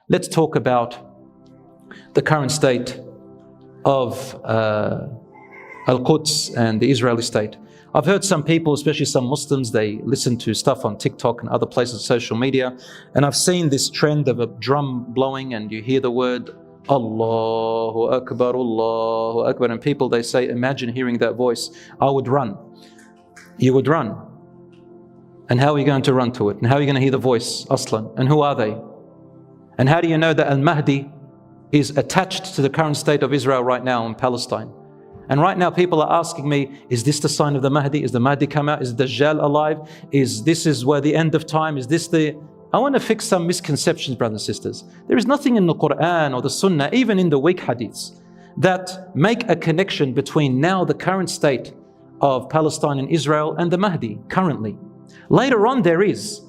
let's talk about the current state of Al-Quds and the Israeli state. I've heard some people, especially some Muslims, they listen to stuff on TikTok and other places, social media, and I've seen this trend of a drum blowing and you hear the word Allahu Akbar, and people, they say, imagine hearing that voice. I would run. You would run. And how are you going to run to it? And how are you going to hear the voice, Aslan? And who are they? And how do you know that Al-Mahdi is attached to the current state of Israel right now in Palestine? And right now people are asking me, is this the sign of the Mahdi? Is the Mahdi come out? Is Dajjal alive? This is where the end of time? Is this the... I want to fix some misconceptions, brothers and sisters. There is nothing in the Quran or the Sunnah, even in the weak hadiths, that make a connection between now the current state of Palestine and Israel and the Mahdi currently. Later on there is.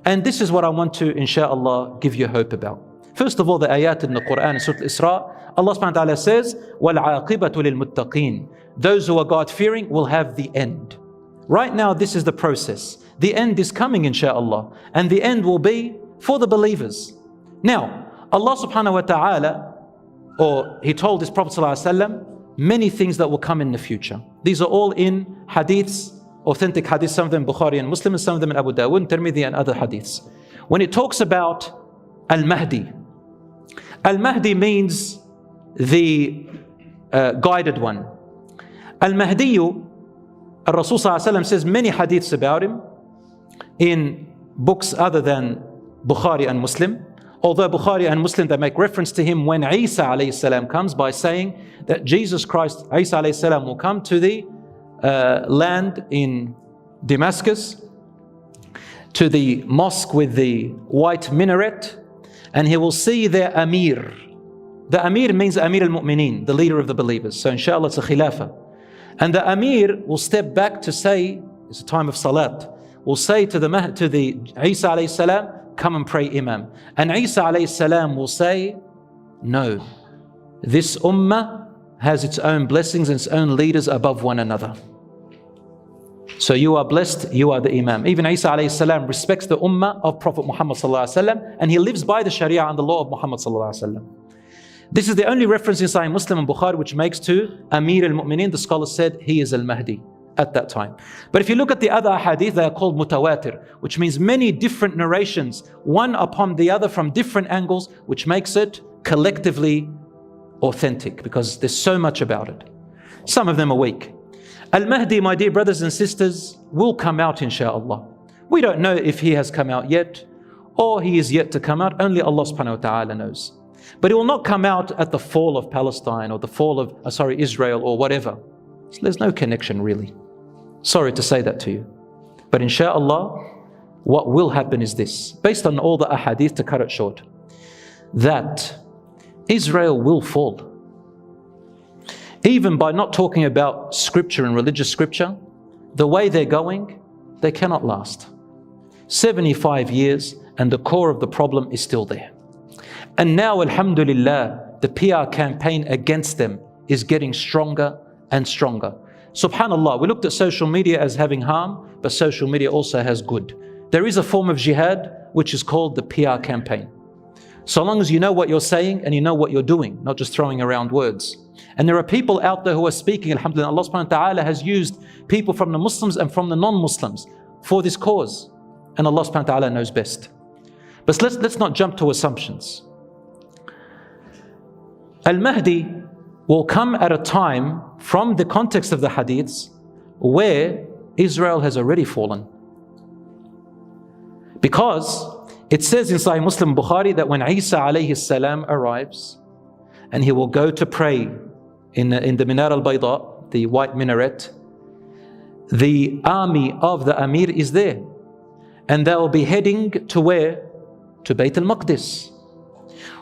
And this is what I want to, inshaAllah, give you hope about. First of all, the ayat in the Quran, in Surah Al-Isra, Allah subhanahu wa ta'ala says, وَالْعَاقِبَةُ لِلْمُتَّقِينَ. Those who are God-fearing will have the end. Right now, this is the process. The end is coming, inshaAllah. And the end will be for the believers. Now, Allah subhanahu wa ta'ala, or He told His Prophet sallallahu alaihi wasallam, many things that will come in the future. These are all in hadiths, authentic hadiths, some of them Bukhari and Muslim, and some of them in Abu Dawud, Tirmidhi and other hadiths. When it talks about Al-Mahdi, Al-Mahdi means the guided one. Al-Mahdiyu, Al-Rasul says many hadiths about him in books other than Bukhari and Muslim. Although Bukhari and Muslim, they make reference to him when Isa alayhi salam comes by saying that Jesus Christ, Isa alayhi salam, will come to the land in Damascus, to the mosque with the white minaret, and he will see their Amir. The Amir means Amir al-Mu'mineen, the leader of the believers. So inshallah it's a khilafah. And the Amir will step back to say, it's a time of salat, will say to the Isa alayhi salam, come and pray Imam. And Isa alayhi salam will say, no, this Ummah has its own blessings and its own leaders above one another. So you are blessed, you are the Imam. Even Isa alayhi salam respects the Ummah of Prophet Muhammad sallallahu alaihi wasallam, and he lives by the Sharia and the law of Muhammad sallallahu alaihi wasallam. This is the only reference in Sahih Muslim and Bukhari which makes to Amir al-Mu'mineen. The scholars said he is al-Mahdi at that time. But if you look at the other hadith, they are called mutawatir, which means many different narrations, one upon the other from different angles, which makes it collectively authentic because there's so much about it. Some of them are weak. Al-Mahdi, my dear brothers and sisters, will come out inshaAllah. We don't know if he has come out yet or he is yet to come out. Only Allah subhanahu wa ta'ala knows. But it will not come out at the fall of Palestine or the fall of, Israel or whatever. So there's no connection really. Sorry to say that to you. But inshaAllah, what will happen is this, based on all the ahadith, to cut it short, that Israel will fall. Even by not talking about scripture and religious scripture, the way they're going, they cannot last. 75 years and the core of the problem is still there. And now, alhamdulillah, the PR campaign against them is getting stronger and stronger. Subhanallah, we looked at social media as having harm, but social media also has good. There is a form of jihad which is called the PR campaign. So long as you know what you're saying and you know what you're doing, not just throwing around words. And there are people out there who are speaking, alhamdulillah, Allah subhanahu wa ta'ala has used people from the Muslims and from the non-Muslims for this cause. And Allah subhanahu wa ta'ala knows best. But let's not jump to assumptions. Al-Mahdi will come at a time from the context of the hadiths where Israel has already fallen. Because it says in Sahih Muslim Bukhari that when Isa alayhi salam arrives and he will go to pray in the Minar al-Bayda, the white minaret, the army of the Amir is there. And they will be heading to where? To Bayt al-Maqdis.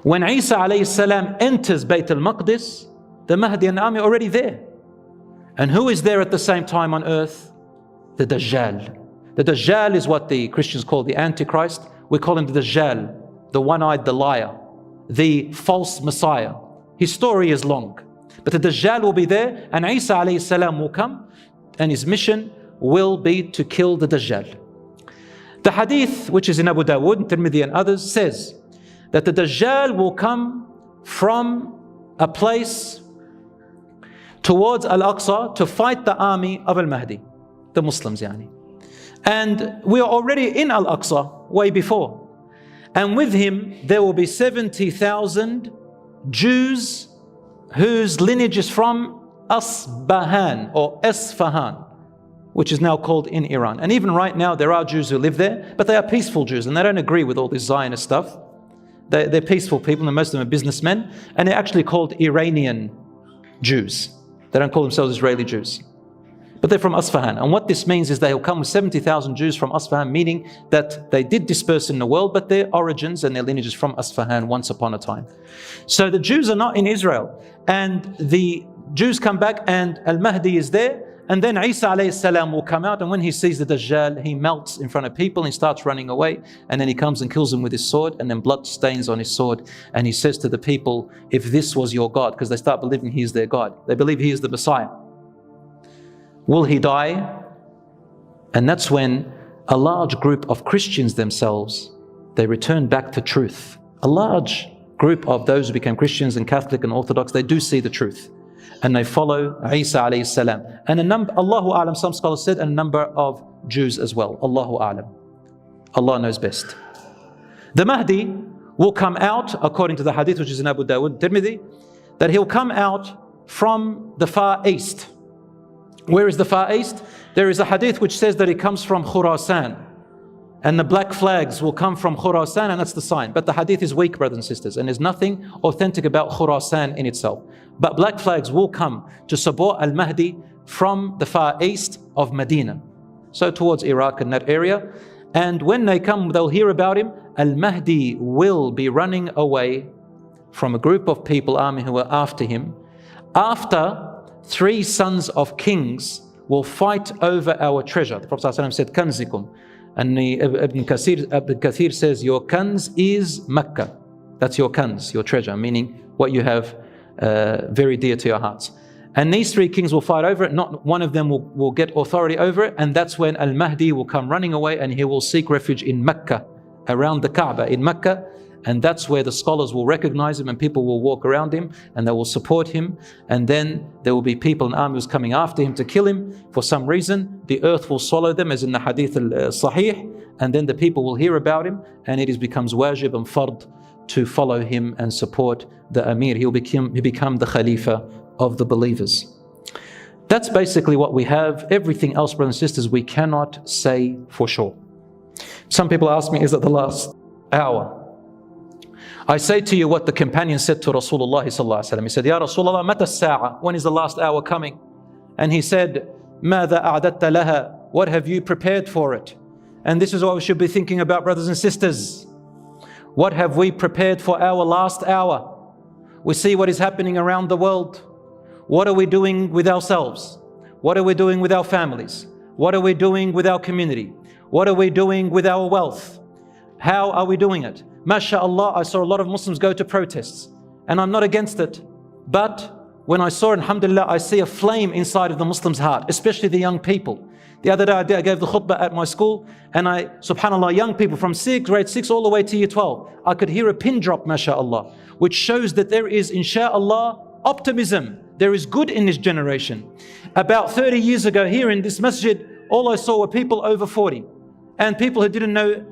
When Isa alayhi salam enters Bayt al-Maqdis, the Mahdi and the army are already there. And who is there at the same time on earth? The Dajjal. The Dajjal is what the Christians call the Antichrist. We call him the Dajjal, the one-eyed, the liar, the false Messiah. His story is long. But the Dajjal will be there and Isa alayhi salam will come and his mission will be to kill the Dajjal. The hadith, which is in Abu Dawud, Tirmidhi and others, says that the Dajjal will come from a place towards Al-Aqsa to fight the army of Al-Mahdi, the Muslims yani. And we are already in Al-Aqsa way before. And with him there will be 70,000 Jews whose lineage is from Asbahan or Esfahan, which is now called in Iran. And even right now there are Jews who live there, but they are peaceful Jews and they don't agree with all this Zionist stuff. They're peaceful people, and most of them are businessmen, and they're actually called Iranian Jews. They don't call themselves Israeli Jews, but they're from Asfahan. And what this means is they'll come with 70,000 Jews from Asfahan, meaning that they did disperse in the world, but their origins and their lineage is from Asfahan once upon a time. So the Jews are not in Israel, and the Jews come back and Al-Mahdi is there, and then Isa السلام will come out, and when he sees the Dajjal, he melts in front of people and he starts running away, and then he comes and kills them with his sword, and then blood stains on his sword, and he says to the people, if this was your God, because they start believing he is their God, they believe he is the Messiah, will he die? And that's when a large group of Christians themselves, they return back to truth. A large group of those who became Christians and Catholic and Orthodox, they do see the truth, and they follow Isa alayhi salam. And a number, Allahu A'lam, some scholars said, and a number of Jews as well. Allahu A'lam. Allah knows best. The Mahdi will come out, according to the hadith which is in Abu Dawud, Tirmidhi, that he'll come out from the Far East. Where is the Far East? There is a hadith which says that he comes from Khurasan, and the black flags will come from Khurasan, and that's the sign. But the hadith is weak, brothers and sisters, and there's nothing authentic about Khurasan in itself. But black flags will come to support Al-Mahdi from the Far East of Medina, so towards Iraq and that area. And when they come, they'll hear about him. Al-Mahdi will be running away from a group of people, army, who are after him, after 3 sons of kings will fight over our treasure. The Prophet ﷺ said, Kanzikum. And Ibn Kathir says, your kanz is Mecca. That's your kanz, your treasure, meaning what you have very dear to your hearts. And these 3 kings will fight over it. Not one of them will get authority over it. And that's when Al-Mahdi will come running away, and he will seek refuge in Mecca, around the Kaaba in Mecca. And that's where the scholars will recognize him, and people will walk around him and they will support him. And then there will be people and armies coming after him to kill him for some reason. The earth will swallow them, as in the hadith al-sahih, and then the people will hear about him, and it becomes wajib and fard to follow him and support the Amir. He'll become the Khalifa of the believers. That's basically what we have. Everything else, brothers and sisters, we cannot say for sure. Some people ask me, is it the last hour? I say to you what the companion said to Rasulullah sallallahu alaihi wasallam. He said, Ya Rasulullah, mata as-sa'a? When is the last hour coming? And he said, ماذا أعددت لها? What have you prepared for it? And this is what we should be thinking about, brothers and sisters. What have we prepared for our last hour? We see what is happening around the world. What are we doing with ourselves? What are we doing with our families? What are we doing with our community? What are we doing with our wealth? How are we doing it? MashaAllah, I saw a lot of Muslims go to protests, and I'm not against it. But when I saw it, alhamdulillah, I see a flame inside of the Muslim's heart, especially the young people. The other day I gave the khutbah at my school, and subhanAllah, young people from grade 6 all the way to year 12, I could hear a pin drop, MashaAllah, which shows that there is, insha'Allah, optimism. There is good in this generation. About 30 years ago here in this masjid, all I saw were people over 40, and people who didn't know,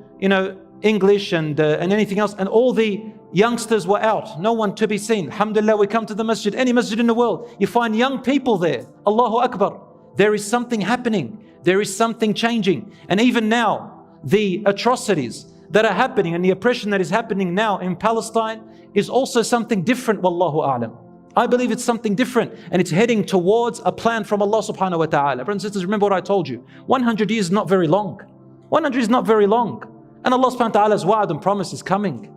English and anything else, and all the youngsters were out, no one to be seen. Alhamdulillah, we come to the masjid, any masjid in the world, you find young people there. Allahu Akbar. There is something happening. There is something changing. And even now, the atrocities that are happening and the oppression that is happening now in Palestine is also something different, wallahu a'lam. I believe it's something different, and it's heading towards a plan from Allah subhanahu wa ta'ala. Brothers and sisters, remember what I told you. 100 years is not very long. 100 is not very long. And Allah subhanahu wa ta'ala's wa'ad and promise is coming.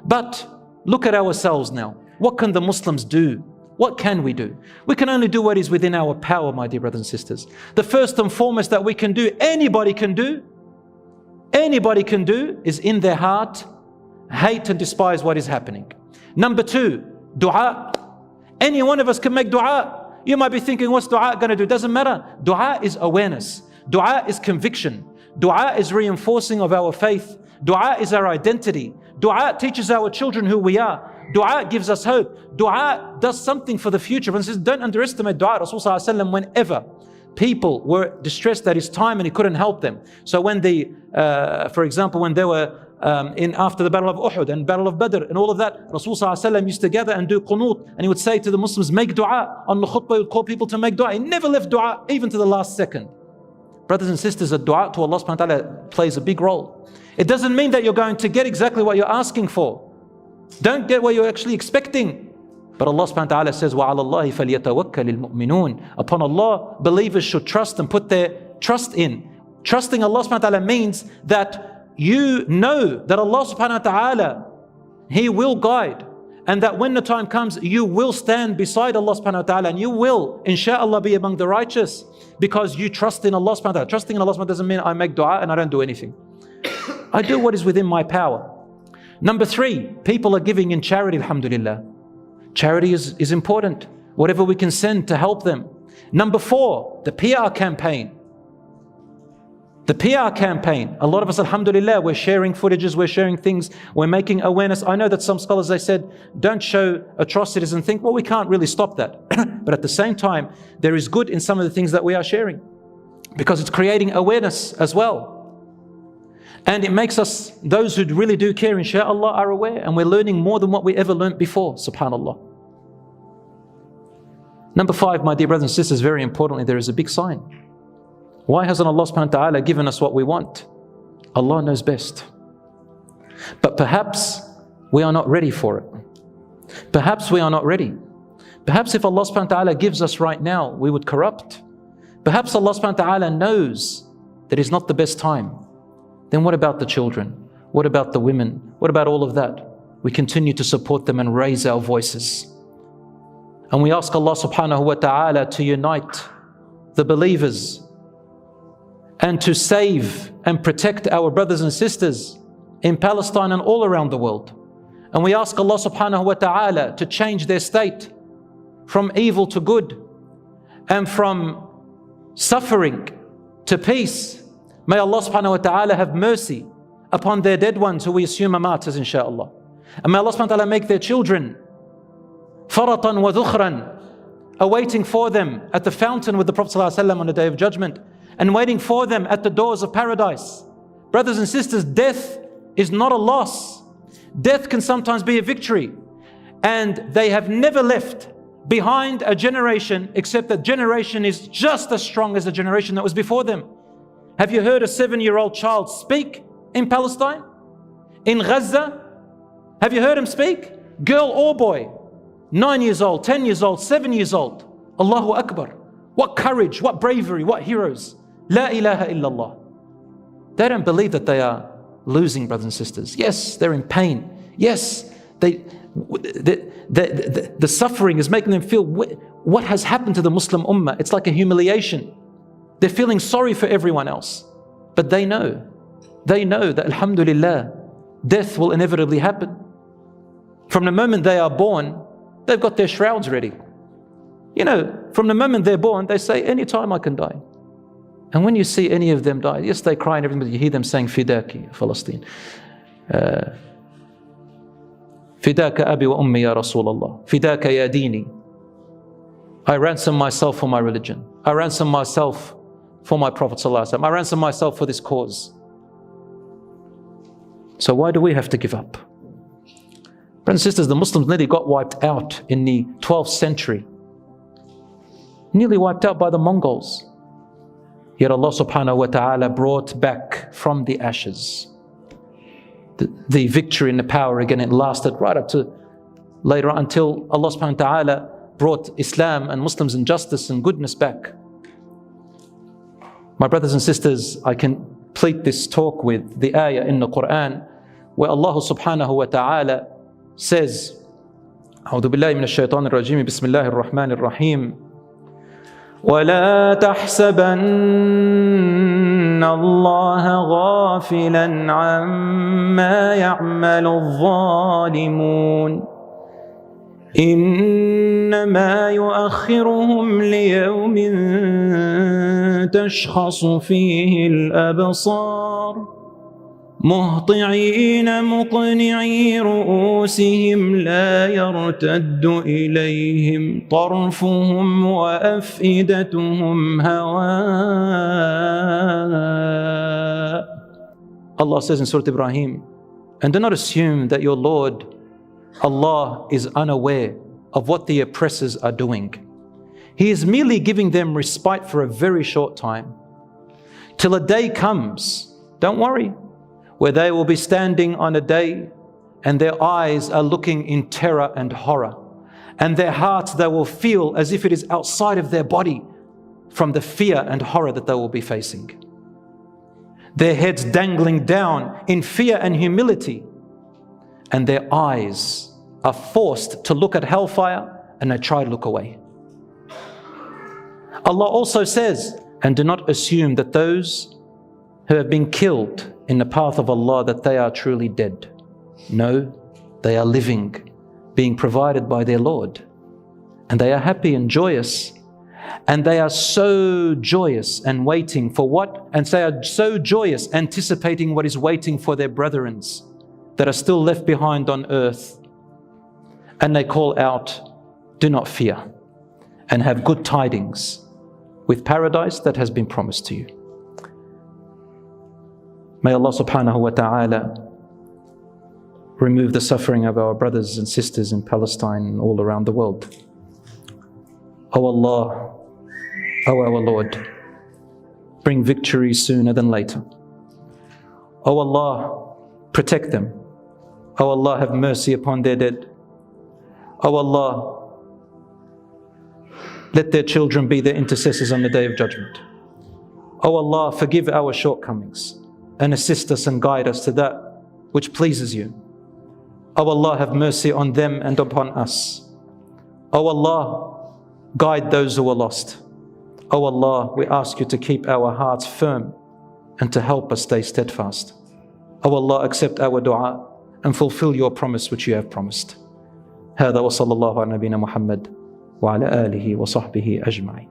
But look at ourselves now. What can the Muslims do? What can we do? We can only do what is within our power, my dear brothers and sisters. The first and foremost that we can do, anybody can do, is in their heart, hate and despise what is happening. Number 2, dua. Any one of us can make dua. You might be thinking, what's dua going to do? Doesn't matter. Dua is awareness. Dua is conviction. Dua is reinforcing of our faith. Dua is our identity. Dua teaches our children who we are. Dua gives us hope. Dua does something for the future. And says, don't underestimate dua. Rasulullah, whenever people were distressed at his time and he couldn't help them. So when for example, when they were after the Battle of Uhud and Battle of Badr and all of that, Rasulullah used to gather and do qunut, and he would say to the Muslims, make dua. On the khutbah, he would call people to make dua. He never left dua even to the last second. Brothers and sisters, the dua to Allah subhanahu wa ta'ala plays a big role. It doesn't mean that you're going to get exactly what you're asking for. Don't get what you're actually expecting. But Allah subhanahu wa ta'ala says, وَعَلَى اللَّهِ فَلْيَتَوَكَّلِ الْمُؤْمِنُونَ. Upon Allah, believers should trust and put their trust in. Trusting Allah subhanahu wa ta'ala means that you know that Allah subhanahu wa ta'ala, He will guide. And that when the time comes, you will stand beside Allah subhanahu wa ta'ala and you will, inshaAllah, be among the righteous because you trust in Allah subhanahu wa ta'ala. Trusting in Allah subhanahu wa ta'ala doesn't mean I make dua and I don't do anything. I do what is within my power. Number 3, people are giving in charity, alhamdulillah. Charity is important. Whatever we can send to help them. Number 4, the PR campaign. The PR campaign. A lot of us, alhamdulillah, we're sharing footages, we're sharing things, we're making awareness. I know that some scholars, they said, don't show atrocities and think, well, we can't really stop that. But at the same time, there is good in some of the things that we are sharing because it's creating awareness as well. And it makes us, those who really do care, inshaAllah, are aware, and we're learning more than what we ever learned before, subhanAllah. Number 5, my dear brothers and sisters, very importantly, there is a big sign. Why hasn't Allah subhanahu wa ta'ala given us what we want? Allah knows best. But perhaps we are not ready for it. Perhaps we are not ready. Perhaps if Allah subhanahu wa ta'ala gives us right now, we would corrupt. Perhaps Allah subhanahu wa ta'ala knows that it's not the best time. Then what about the children? What about the women? What about all of that? We continue to support them and raise our voices. And we ask Allah subhanahu wa ta'ala to unite the believers and to save and protect our brothers and sisters in Palestine and all around the world. And we ask Allah subhanahu wa ta'ala to change their state from evil to good and from suffering to peace. May Allah subhanahu wa ta'ala have mercy upon their dead ones who we assume are martyrs, inshaAllah. And may Allah subhanahu wa ta'ala make their children faratan wa dhukhran, awaiting for them at the fountain with the Prophet ﷺ on the Day of Judgment, and waiting for them at the doors of paradise. Brothers and sisters, death is not a loss. Death can sometimes be a victory. And they have never left behind a generation, except that generation is just as strong as the generation that was before them. Have you heard a 7-year-old child speak in Palestine? In Gaza? Have you heard him speak? Girl or boy? 9 years old, 10 years old, 7 years old. Allahu Akbar. What courage, what bravery, what heroes. La ilaha illallah. They don't believe that they are losing, brothers and sisters. Yes, they're in pain. Yes, the suffering is making them feel what has happened to the Muslim Ummah. It's like a humiliation. They're feeling sorry for everyone else. But they know that, alhamdulillah, death will inevitably happen. From the moment they are born, they've got their shrouds ready. You know, from the moment they're born, they say, anytime I can die. And when you see any of them die, yes, they cry and everything, but you hear them saying, Fidaki, Palestine. Fidaka abi wa ummi ya Rasulallah. Fidaka ya dini. I ransom myself for my religion. I ransom myself for my Prophet ﷺ. I ransom myself for this cause. So why do we have to give up? Brothers and sisters, the Muslims nearly got wiped out in the 12th century. Nearly wiped out by the Mongols. Yet Allah subhanahu wa ta'ala brought back from the ashes the victory and the power again. It lasted right up to later on until Allah subhanahu wa ta'ala brought Islam and Muslims and justice and goodness back. My brothers and sisters, I complete this talk with the ayah in the Quran where Allah subhanahu wa ta'ala says, أعوذ بالله من الشيطان الرجيم بسم الله الرحمن الرحيم ولا تحسبن الله غافلا عما يعمل الظالمون إنما يؤخرهم ليوم تشخص فيه الأبصار مهطعين مقنعي رؤوسهم لا يرتد إليهم طرفهم وأفئدتهم هواء. Allah says in Surah Ibrahim, and do not assume that your Lord Allah is unaware of what the oppressors are doing. He is merely giving them respite for a very short time, till a day comes, don't worry, where they will be standing on a day and their eyes are looking in terror and horror, and their hearts they will feel as if it is outside of their body from the fear and horror that they will be facing. Their heads dangling down in fear and humility, and their eyes are forced to look at hellfire and they try to look away. Allah also says, and do not assume that those who have been killed in the path of Allah, that they are truly dead. No, they are living, being provided by their Lord. And they are happy and joyous. And they are so joyous and waiting for what? And they are so joyous, anticipating what is waiting for their brethren that are still left behind on earth. And they call out, do not fear, and have good tidings with paradise that has been promised to you. May Allah subhanahu wa ta'ala remove the suffering of our brothers and sisters in Palestine and all around the world. O Allah, O our Lord, bring victory sooner than later. O Allah, protect them. O Allah, have mercy upon their dead. O Allah, let their children be their intercessors on the Day of Judgment. O Allah, forgive our shortcomings and assist us and guide us to that which pleases you. O Allah, have mercy on them and upon us. O Allah, guide those who are lost. O Allah, we ask you to keep our hearts firm and to help us stay steadfast. O Allah, accept our dua and fulfill your promise which you have promised. هذا وصلى الله على نبينا محمد وعلى آله وصحبه أجمعين.